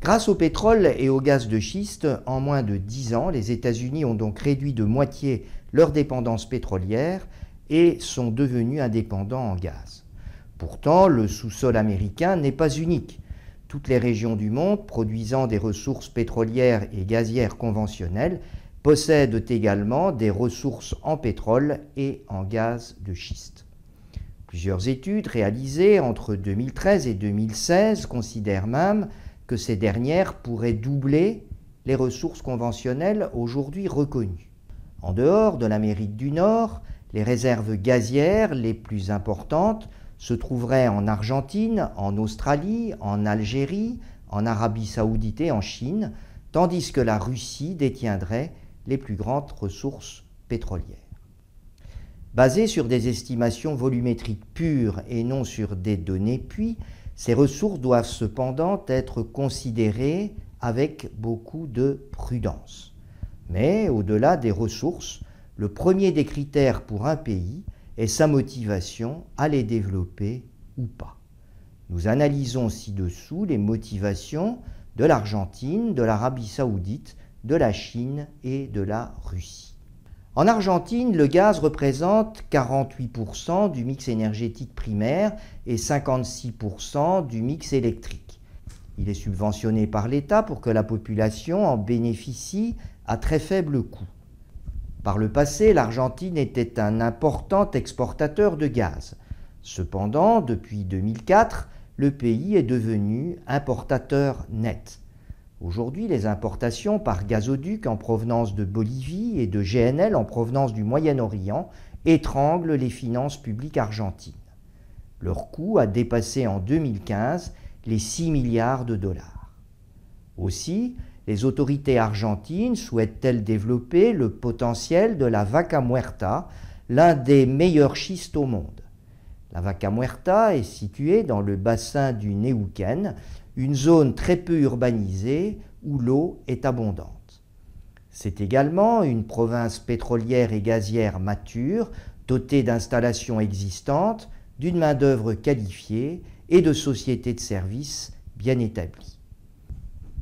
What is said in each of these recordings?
Grâce au pétrole et au gaz de schiste, en moins de 10 ans, les États-Unis ont donc réduit de moitié leur dépendance pétrolière et sont devenus indépendants en gaz. Pourtant, le sous-sol américain n'est pas unique. Toutes les régions du monde produisant des ressources pétrolières et gazières conventionnelles possèdent également des ressources en pétrole et en gaz de schiste. Plusieurs études réalisées entre 2013 et 2016 considèrent même que ces dernières pourraient doubler les ressources conventionnelles aujourd'hui reconnues. En dehors de l'Amérique du Nord, les réserves gazières les plus importantes se trouveraient en Argentine, en Australie, en Algérie, en Arabie Saoudite et en Chine, tandis que la Russie détiendrait les plus grandes ressources pétrolières. Basées sur des estimations volumétriques pures et non sur des données puits, ces ressources doivent cependant être considérées avec beaucoup de prudence. Mais au-delà des ressources, le premier des critères pour un pays est sa motivation à les développer ou pas. Nous analysons ci-dessous les motivations de l'Argentine, de l'Arabie Saoudite, de la Chine et de la Russie. En Argentine, le gaz représente 48% du mix énergétique primaire et 56% du mix électrique. Il est subventionné par l'État pour que la population en bénéficie à très faible coût. Par le passé, l'Argentine était un important exportateur de gaz. Cependant, depuis 2004, le pays est devenu importateur net. Aujourd'hui, les importations par gazoduc en provenance de Bolivie et de GNL en provenance du Moyen-Orient étranglent les finances publiques argentines. Leur coût a dépassé en 2015 les 6 milliards de dollars. Aussi, les autorités argentines souhaitent-elles développer le potentiel de la Vaca Muerta, l'un des meilleurs schistes au monde. La Vaca Muerta est située dans le bassin du Neuquén, une zone très peu urbanisée où l'eau est abondante. C'est également une province pétrolière et gazière mature, dotée d'installations existantes, d'une main-d'œuvre qualifiée et de sociétés de services bien établies.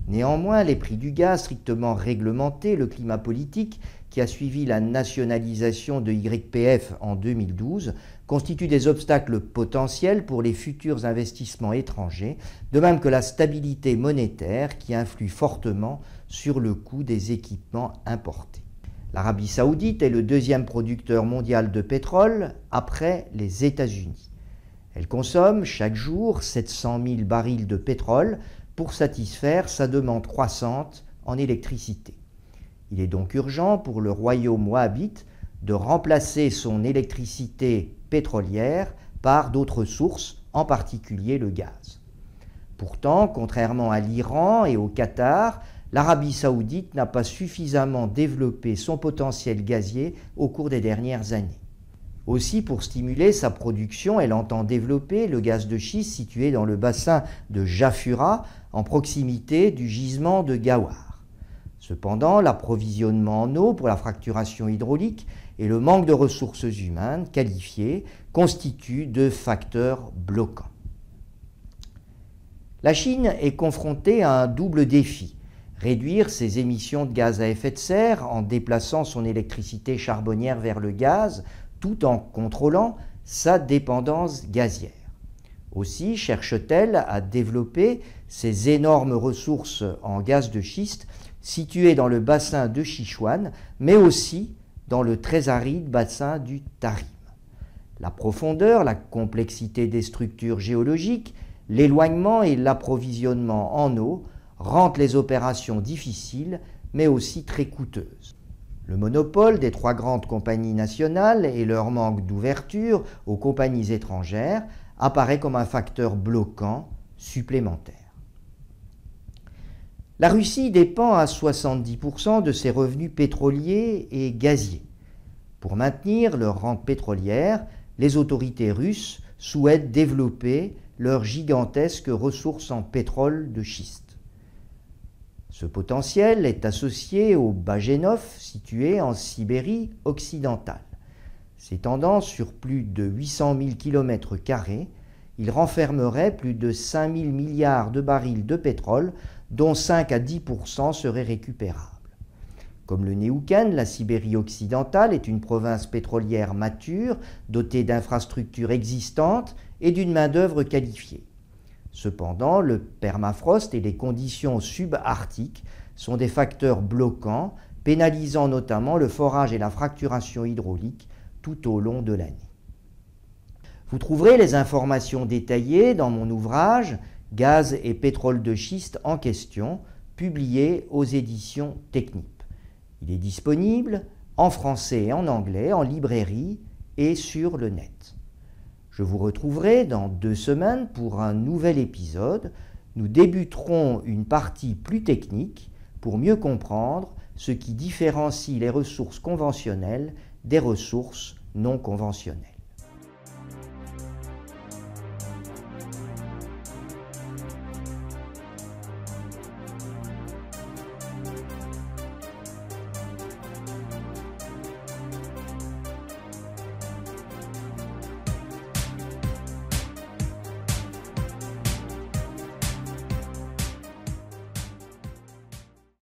Néanmoins, les prix du gaz strictement réglementés, le climat politique qui a suivi la nationalisation de YPF en 2012 constituent des obstacles potentiels pour les futurs investissements étrangers, de même que la stabilité monétaire qui influe fortement sur le coût des équipements importés. L'Arabie Saoudite est le deuxième producteur mondial de pétrole après les États-Unis. Elle consomme chaque jour 700 000 barils de pétrole pour satisfaire sa demande croissante en électricité. Il est donc urgent pour le royaume wahhabite de remplacer son électricité pétrolière par d'autres sources, en particulier le gaz. Pourtant, contrairement à l'Iran et au Qatar, l'Arabie Saoudite n'a pas suffisamment développé son potentiel gazier au cours des dernières années. Aussi, pour stimuler sa production, elle entend développer le gaz de schiste situé dans le bassin de Jafurah, en proximité du gisement de Ghawar. Cependant, l'approvisionnement en eau pour la fracturation hydraulique et le manque de ressources humaines qualifiées constituent deux facteurs bloquants. La Chine est confrontée à un double défi: réduire ses émissions de gaz à effet de serre en déplaçant son électricité charbonnière vers le gaz, tout en contrôlant sa dépendance gazière. Aussi cherche-t-elle à développer ses énormes ressources en gaz de schiste situées dans le bassin de Sichuan, mais aussi dans le très aride bassin du Tarim. La profondeur, la complexité des structures géologiques, l'éloignement et l'approvisionnement en eau rendent les opérations difficiles, mais aussi très coûteuses. Le monopole des trois grandes compagnies nationales et leur manque d'ouverture aux compagnies étrangères apparaît comme un facteur bloquant supplémentaire. La Russie dépend à 70% de ses revenus pétroliers et gaziers. Pour maintenir leur rente pétrolière, les autorités russes souhaitent développer leurs gigantesques ressources en pétrole de schiste. Ce potentiel est associé au Bajenov, situé en Sibérie occidentale. S'étendant sur plus de 800 000 km², il renfermerait plus de 5 000 milliards de barils de pétrole, dont 5 à 10% seraient récupérables. Comme le Néouken, la Sibérie occidentale est une province pétrolière mature, dotée d'infrastructures existantes et d'une main-d'œuvre qualifiée. Cependant, le permafrost et les conditions subarctiques sont des facteurs bloquants, pénalisant notamment le forage et la fracturation hydraulique tout au long de l'année. Vous trouverez les informations détaillées dans mon ouvrage « Gaz et pétrole de schiste en question », publié aux éditions Technip. Il est disponible en français et en anglais, en librairie et sur le net. Je vous retrouverai dans 2 semaines pour un nouvel épisode. Nous débuterons une partie plus technique pour mieux comprendre ce qui différencie les ressources conventionnelles des ressources non conventionnelles.